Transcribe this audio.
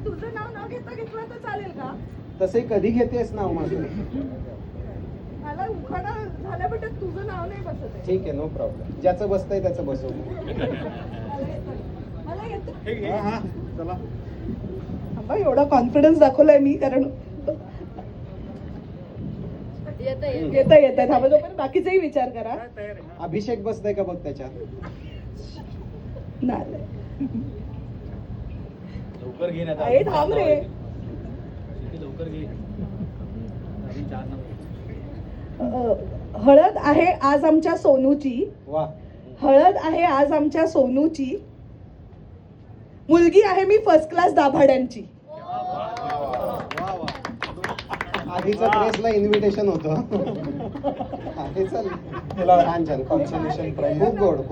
तुझं नाव न घेता घेतलं तर चालेल का? तसे कधी घेतेस नाव माझं? मला उखाणा झाल्या बेटा तुझं नाव नाही बसत आहे. ठीक आहे, नो प्रॉब्लेम. ज्याचं बसतंय त्याचं बसव. मला येतं. हा चला. अबा एवढा कॉन्फिडन्स दाखवलाय मी, कारण येता येता थांबा, तोपर्यंत बाकीचाही विचार करा. अभिषेक बसतंय का बघ त्याच्यात. नाही लवकर घे ना. आहे, थांब रे. लवकर घे. हळद आहे आज आमच्या सोनूची. वा. हळद आहे आज आमच्या सोनूची. मुलगी आहे मी फर्स्ट क्लास दाभाड्यांची. आधीच्या ड्रेसला इन्व्हिटेशन होतं. छान छान. Consolation prize. खूप गोड, खूप